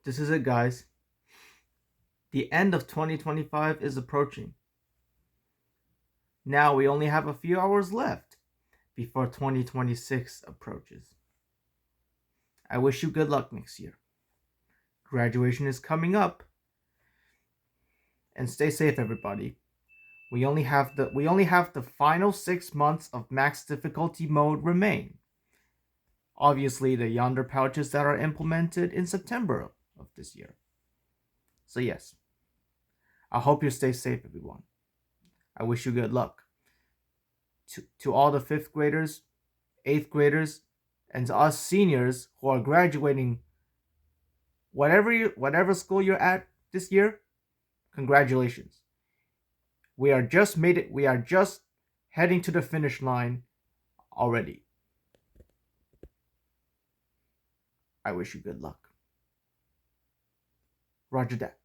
This is it, guys. The end of 2025 is approaching. Now we only have a few hours left before 2026 approaches. I wish you good luck next year. Graduation is coming up. And stay safe, everybody. We only have the final 6 months of max difficulty mode remain. Obviously, the yonder pouches that are implemented in September of this year. So yes, I hope you stay safe, everyone. I wish you good luck. To all the 5th graders, 8th graders, and to us seniors who are graduating whatever school you're at this year, congratulations. We are just heading to the finish line already. I wish you good luck. Roger that.